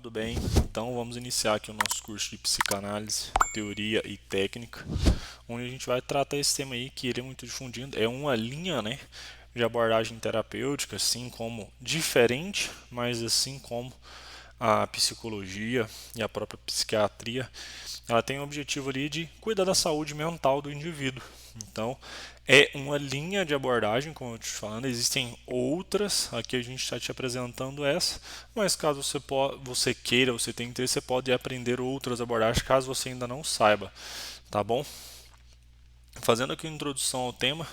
tudo bem? Então vamos iniciar aqui o nosso curso de psicanálise, teoria e técnica, onde a gente vai tratar esse tema aí que ele é muito difundido, é uma linha, né, de abordagem terapêutica, assim como diferente, mas assim como a psicologia e a própria psiquiatria, ela tem o objetivo ali de cuidar da saúde mental do indivíduo. Então, é uma linha de abordagem, como eu te falando, existem outras, aqui a gente está te apresentando essa, mas caso você queira, você tenha interesse, você pode aprender outras abordagens, caso você ainda não saiba, tá bom? Fazendo aqui a introdução ao tema,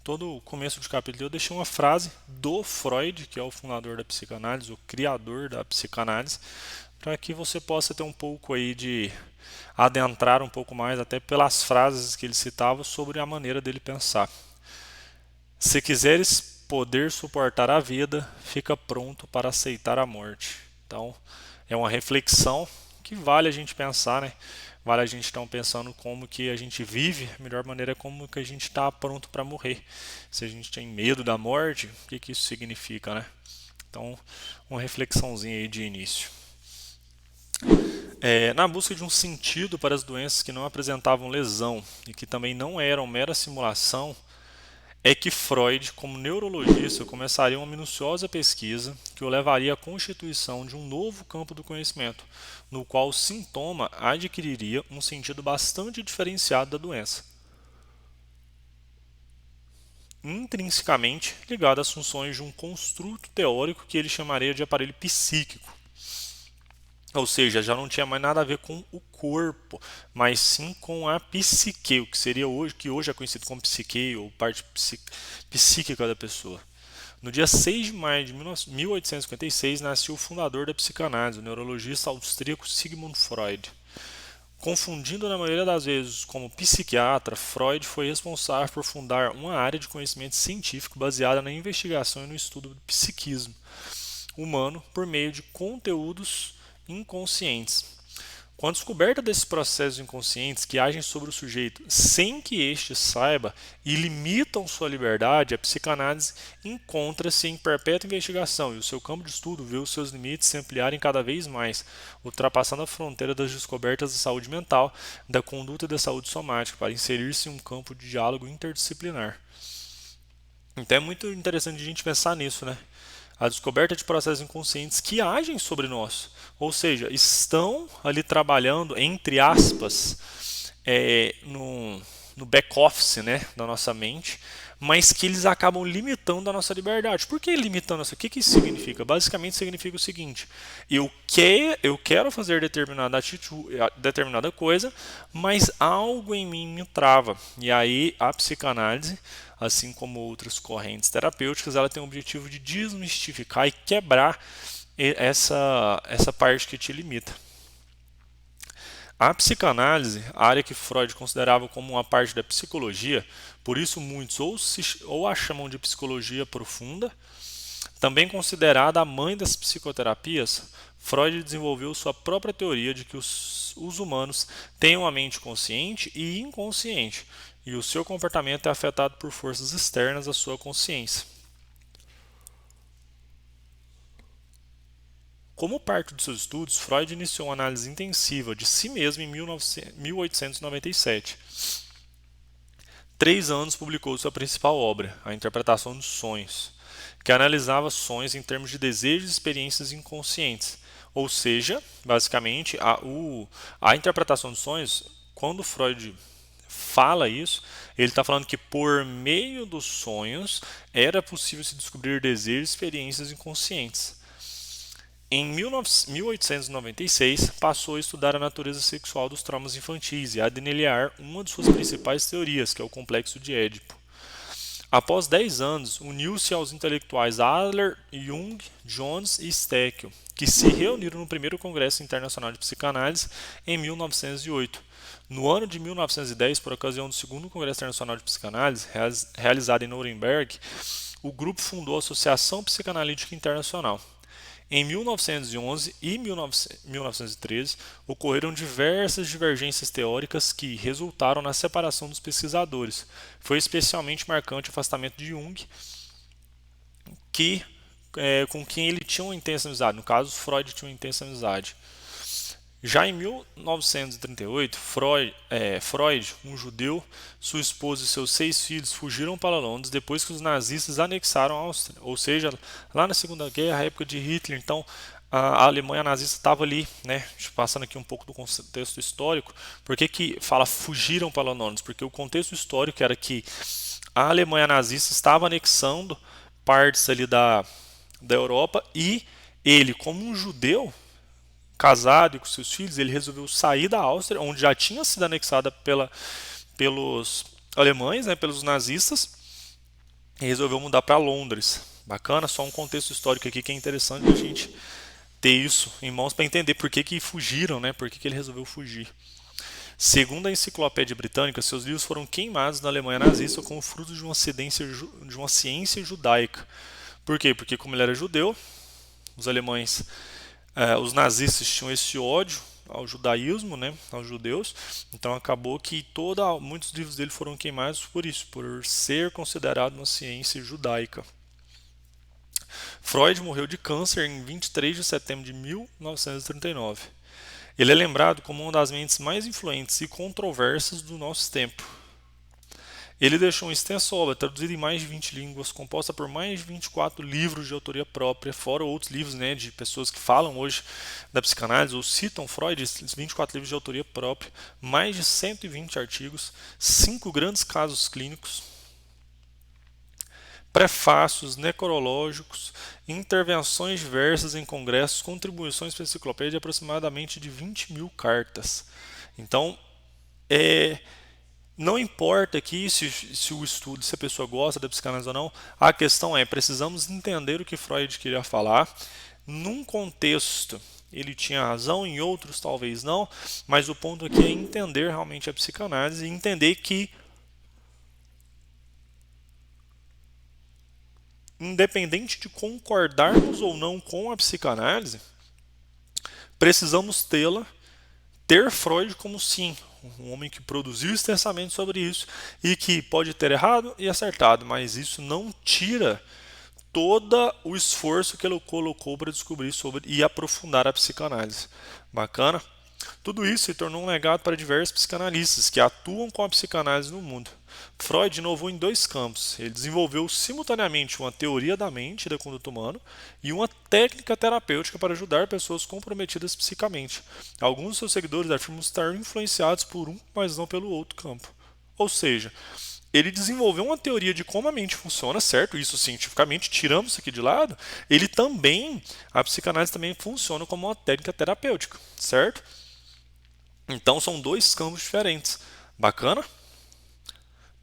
todo o começo de capítulo eu deixei uma frase do Freud, que é o fundador da psicanálise, o criador da psicanálise, para que você possa ter um pouco aí de adentrar um pouco mais até pelas frases que ele citava sobre a maneira dele pensar. Se quiseres poder suportar a vida, fica pronto para aceitar a morte. Então, é uma reflexão que vale a gente pensar, né? Vale a gente estar pensando como que a gente vive, a melhor maneira é como que a gente está pronto para morrer. Se a gente tem medo da morte, o que que isso significa, né? Então, uma reflexãozinha aí de início. Na busca de um sentido para as doenças que não apresentavam lesão e que também não eram mera simulação, é que Freud, como neurologista, começaria uma minuciosa pesquisa que o levaria à constituição de um novo campo do conhecimento, no qual o sintoma adquiriria um sentido bastante diferenciado da doença, intrinsecamente ligado às funções de um construto teórico que ele chamaria de aparelho psíquico. Ou seja, já não tinha mais nada a ver com o corpo, mas sim com a psique, o que seria hoje, que hoje é conhecido como psique ou parte psíquica da pessoa. No dia 6 de maio de 1856 nasceu o fundador da psicanálise, o neurologista austríaco Sigmund Freud. Confundido na maioria das vezes como psiquiatra, Freud foi responsável por fundar uma área de conhecimento científico baseada na investigação e no estudo do psiquismo humano por meio de conteúdos inconscientes. Com a descoberta desses processos inconscientes que agem sobre o sujeito sem que este saiba e limitam sua liberdade, a psicanálise encontra-se em perpétua investigação e o seu campo de estudo vê os seus limites se ampliarem cada vez mais, ultrapassando a fronteira das descobertas da saúde mental, da conduta e da saúde somática, para inserir-se em um campo de diálogo interdisciplinar. Então é muito interessante a gente pensar nisso, né? A descoberta de processos inconscientes que agem sobre nós, ou seja, estão ali trabalhando, entre aspas, no back-office, né, da nossa mente, mas que eles acabam limitando a nossa liberdade. Por que limitando essa? O que isso significa? Basicamente significa o seguinte: eu quero fazer determinada atitude, determinada coisa, mas algo em mim me trava. E aí a psicanálise, assim como outras correntes terapêuticas, ela tem o objetivo de desmistificar e quebrar essa parte que te limita. A psicanálise, a área que Freud considerava como uma parte da psicologia, por isso muitos ou a chamam de psicologia profunda, também considerada a mãe das psicoterapias, Freud desenvolveu sua própria teoria de que os humanos têm uma mente consciente e inconsciente, e o seu comportamento é afetado por forças externas à sua consciência. Como parte de seus estudos, Freud iniciou uma análise intensiva de si mesmo em 1897. 3 anos publicou sua principal obra, A Interpretação dos Sonhos, que analisava sonhos em termos de desejos e experiências inconscientes. Ou seja, basicamente, a interpretação dos sonhos, quando Freud fala isso, ele está falando que por meio dos sonhos era possível se descobrir desejos e experiências inconscientes. Em 1896, passou a estudar a natureza sexual dos traumas infantis e a delinear uma de suas principais teorias, que é o complexo de Édipo. Após 10 anos, uniu-se aos intelectuais Adler, Jung, Jones e Steckel, que se reuniram no primeiro Congresso Internacional de Psicanálise em 1908. No ano de 1910, por ocasião do segundo Congresso Internacional de Psicanálise, realizado em Nuremberg, o grupo fundou a Associação Psicanalítica Internacional. Em 1911 e 1913, ocorreram diversas divergências teóricas que resultaram na separação dos pesquisadores. Foi especialmente marcante o afastamento de Jung, que com quem ele tinha uma intensa amizade. No caso, Freud tinha uma intensa amizade. Já em 1938, Freud, um judeu, sua esposa e seus 6 filhos fugiram para Londres depois que os nazistas anexaram a Áustria. Ou seja, lá na Segunda Guerra, época de Hitler, então a Alemanha nazista estava ali, né? Passando aqui um pouco do contexto histórico. Por que fala fugiram para Londres? Porque o contexto histórico era que a Alemanha nazista estava anexando partes ali da Europa e ele, como um judeu, casado e com seus filhos, ele resolveu sair da Áustria, onde já tinha sido anexada pelos alemães, né, pelos nazistas, e resolveu mudar para Londres. Bacana, só um contexto histórico aqui que é interessante a gente ter isso em mãos para entender por que fugiram, né, por que ele resolveu fugir. Segundo a Enciclopédia Britânica, seus livros foram queimados na Alemanha nazista como fruto de uma ciência judaica. Por quê? Porque como ele era judeu, os alemães os nazistas tinham esse ódio ao judaísmo, né, aos judeus, então acabou que muitos livros dele foram queimados por isso, por ser considerado uma ciência judaica. Freud morreu de câncer em 23 de setembro de 1939. Ele é lembrado como uma das mentes mais influentes e controversas do nosso tempo. Ele deixou uma extensa obra, traduzida em mais de 20 línguas, composta por mais de 24 livros de autoria própria, fora outros livros, né, de pessoas que falam hoje da psicanálise ou citam Freud, 24 livros de autoria própria, mais de 120 artigos, 5 grandes casos clínicos, prefácios necrológicos, intervenções diversas em congressos, contribuições para a enciclopédia de aproximadamente de 20 mil cartas. Então, não importa aqui se o estudo, se a pessoa gosta da psicanálise ou não, a questão é, precisamos entender o que Freud queria falar. Num contexto, ele tinha razão, em outros talvez não, mas o ponto aqui é entender realmente a psicanálise e entender que, independente de concordarmos ou não com a psicanálise, precisamos ter Freud como sim, um homem que produziu extensamente sobre isso e que pode ter errado e acertado, mas isso não tira todo o esforço que ele colocou para descobrir sobre e aprofundar a psicanálise. Bacana? Tudo isso se tornou um legado para diversos psicanalistas que atuam com a psicanálise no mundo. Freud inovou em 2 campos. Ele desenvolveu simultaneamente uma teoria da mente e da conduta humana e uma técnica terapêutica para ajudar pessoas comprometidas psicamente. Alguns de seus seguidores afirmam estar influenciados por um, mas não pelo outro campo. Ou seja, ele desenvolveu uma teoria de como a mente funciona, certo? Isso cientificamente, tiramos isso aqui de lado. A psicanálise também funciona como uma técnica terapêutica, certo? Então são 2 campos diferentes. Bacana?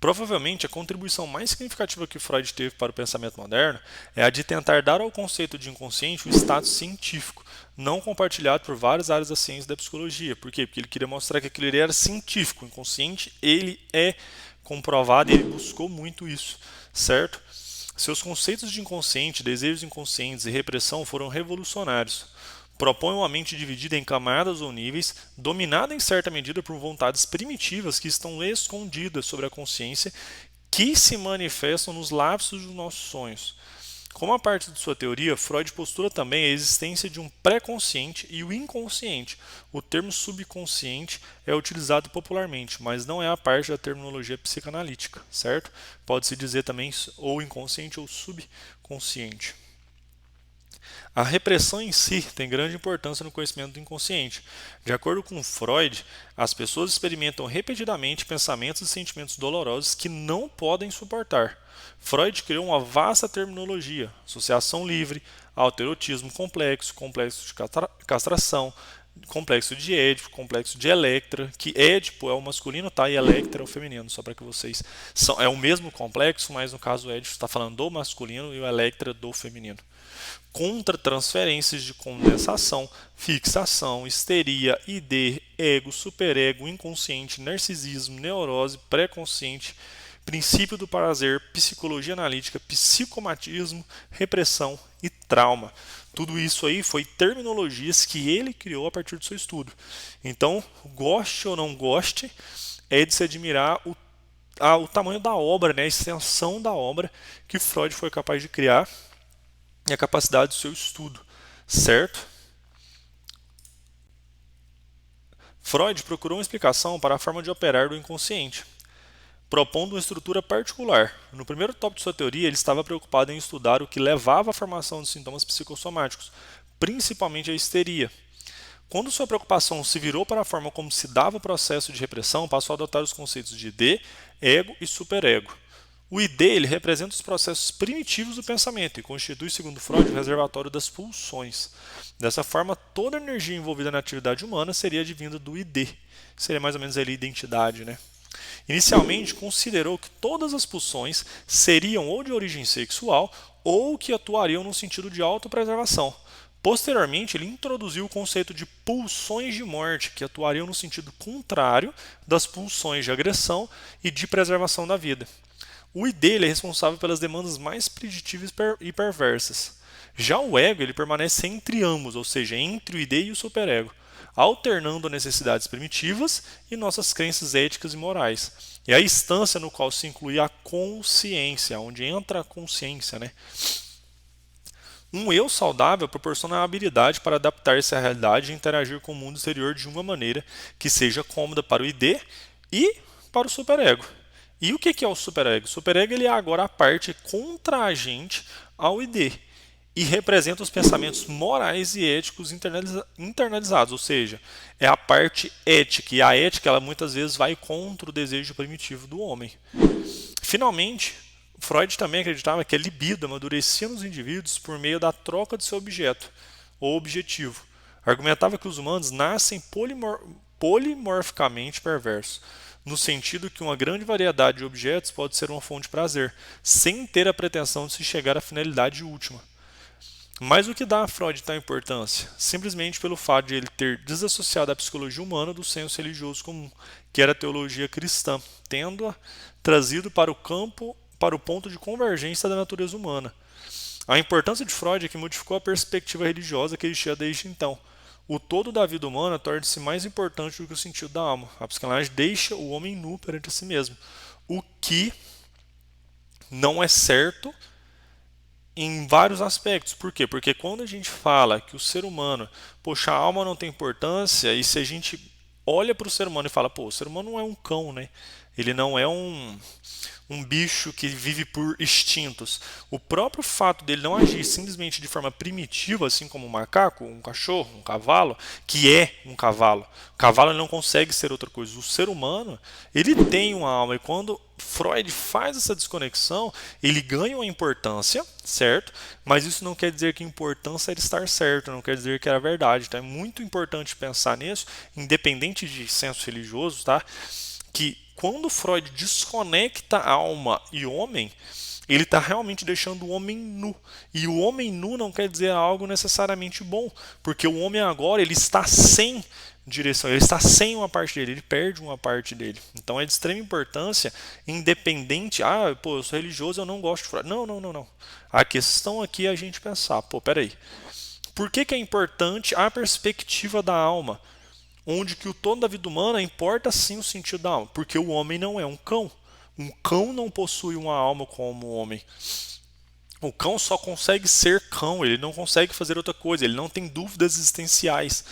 Provavelmente a contribuição mais significativa que Freud teve para o pensamento moderno é a de tentar dar ao conceito de inconsciente um status científico, não compartilhado por várias áreas da ciência e da psicologia. Por quê? Porque ele queria mostrar que aquilo era científico. O inconsciente, ele é comprovado e ele buscou muito isso, certo? Seus conceitos de inconsciente, desejos inconscientes e repressão foram revolucionários. Propõe uma mente dividida em camadas ou níveis, dominada em certa medida por vontades primitivas que estão escondidas sobre a consciência, que se manifestam nos lapsos dos nossos sonhos. Como a parte de sua teoria, Freud postula também a existência de um pré-consciente e o inconsciente. O termo subconsciente é utilizado popularmente, mas não é a parte da terminologia psicanalítica, certo? Pode-se dizer também ou inconsciente ou subconsciente. A repressão em si tem grande importância no conhecimento do inconsciente. De acordo com Freud, as pessoas experimentam repetidamente pensamentos e sentimentos dolorosos que não podem suportar. Freud criou uma vasta terminologia: associação livre, autoerotismo complexo, complexo de castração, complexo de Édipo, complexo de Electra, que Édipo é o masculino, tá? E Electra é o feminino, só para que vocês... É o mesmo complexo, mas no caso o Édipo está falando do masculino e o Electra do feminino. Contra transferências de condensação, fixação, histeria, ID, ego, superego, inconsciente, narcisismo, neurose, pré-consciente, princípio do prazer, psicologia analítica, psicomatismo, repressão e trauma. Tudo isso aí foi terminologias que ele criou a partir do seu estudo. Então, goste ou não goste, é de se admirar o tamanho da obra, né, a extensão da obra que Freud foi capaz de criar e a capacidade do seu estudo, certo? Freud procurou uma explicação para a forma de operar do inconsciente, propondo uma estrutura particular. No primeiro tópico de sua teoria, ele estava preocupado em estudar o que levava à formação de sintomas psicossomáticos, principalmente a histeria. Quando sua preocupação se virou para a forma como se dava o processo de repressão, passou a adotar os conceitos de id, ego e superego. O id ele representa os processos primitivos do pensamento e constitui, segundo Freud, o reservatório das pulsões. Dessa forma, toda a energia envolvida na atividade humana seria advinda do id. Seria mais ou menos ali a identidade, né? Inicialmente, considerou que todas as pulsões seriam ou de origem sexual ou que atuariam no sentido de autopreservação. Posteriormente, ele introduziu o conceito de pulsões de morte, que atuariam no sentido contrário das pulsões de agressão e de preservação da vida. O id ele é responsável pelas demandas mais preditivas e perversas. Já o ego ele permanece entre ambos, ou seja, entre o id e o superego, alternando necessidades primitivas e nossas crenças éticas e morais. E a instância no qual se inclui a consciência, onde entra a consciência, né? Um eu saudável proporciona a habilidade para adaptar-se à realidade e interagir com o mundo exterior de uma maneira que seja cômoda para o id e para o superego. E o que é o superego? O superego ele é agora a parte contragente ao id e representa os pensamentos morais e éticos internalizados, ou seja, é a parte ética, e a ética ela muitas vezes vai contra o desejo primitivo do homem. Finalmente, Freud também acreditava que a libido amadurecia nos indivíduos por meio da troca de seu objeto ou objetivo. Argumentava que os humanos nascem polimorficamente perversos, no sentido que uma grande variedade de objetos pode ser uma fonte de prazer, sem ter a pretensão de se chegar à finalidade última. Mas o que dá a Freud tal importância? Simplesmente pelo fato de ele ter desassociado a psicologia humana do senso religioso comum, que era a teologia cristã, tendo-a trazido para o ponto de convergência da natureza humana. A importância de Freud é que modificou a perspectiva religiosa que existia desde então. O todo da vida humana torna-se mais importante do que o sentido da alma. A psicanálise deixa o homem nu perante si mesmo, o que não é certo em vários aspectos. Por quê? Porque quando a gente fala que o ser humano, poxa, a alma não tem importância, e se a gente olha para o ser humano e fala, pô, o ser humano não é um cão, né? Ele não é um bicho que vive por instintos. O próprio fato dele não agir simplesmente de forma primitiva, assim como um macaco, um cachorro, um cavalo, que é um cavalo. O cavalo ele não consegue ser outra coisa. O ser humano, ele tem uma alma. E quando Freud faz essa desconexão, ele ganha uma importância, certo? Mas isso não quer dizer que a importância é estar certo, não quer dizer que era verdade. Então é muito importante pensar nisso, independente de senso religioso, tá? Que quando Freud desconecta alma e homem, ele está realmente deixando o homem nu. E o homem nu não quer dizer algo necessariamente bom, porque o homem agora ele está sem direção, ele está sem uma parte dele, ele perde uma parte dele. Então é de extrema importância, independente, pô, eu sou religioso, eu não gosto de Freud. Não, não, não, não. A questão aqui é a gente pensar, pô, peraí, por que é importante a perspectiva da alma? Onde que o todo da vida humana importa sim o sentido da alma, porque o homem não é um cão. Um cão não possui uma alma como o homem. O cão só consegue ser cão, ele não consegue fazer outra coisa, ele não tem dúvidas existenciais.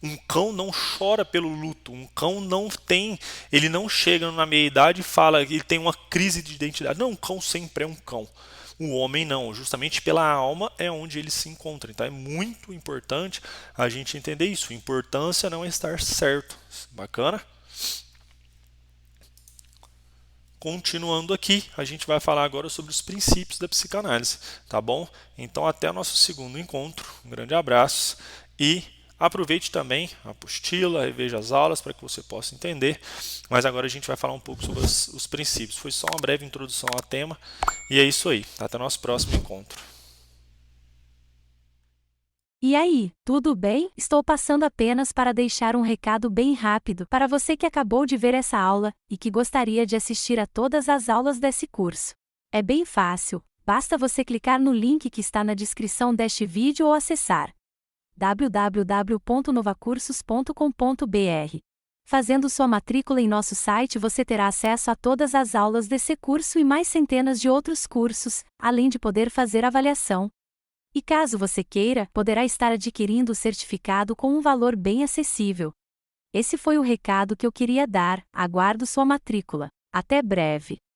Um cão não chora pelo luto, um cão não tem, ele não chega na meia-idade e fala que ele tem uma crise de identidade. Não, um cão sempre é um cão. O homem não, justamente pela alma é onde ele se encontra. Então é muito importante a gente entender isso. Importância não é estar certo. Bacana? Continuando aqui, a gente vai falar agora sobre os princípios da psicanálise, tá bom? Então até o nosso segundo encontro. Um grande abraço e aproveite também a apostila, reveja as aulas para que você possa entender. Mas agora a gente vai falar um pouco sobre os princípios. Foi só uma breve introdução ao tema. E é isso aí. Até o nosso próximo encontro. E aí, tudo bem? Estou passando apenas para deixar um recado bem rápido para você que acabou de ver essa aula e que gostaria de assistir a todas as aulas desse curso. É bem fácil, basta você clicar no link que está na descrição deste vídeo ou acessar www.novacursos.com.br. Fazendo sua matrícula em nosso site você terá acesso a todas as aulas desse curso e mais centenas de outros cursos, além de poder fazer avaliação. E caso você queira, poderá estar adquirindo o certificado com um valor bem acessível. Esse foi o recado que eu queria dar, aguardo sua matrícula. Até breve!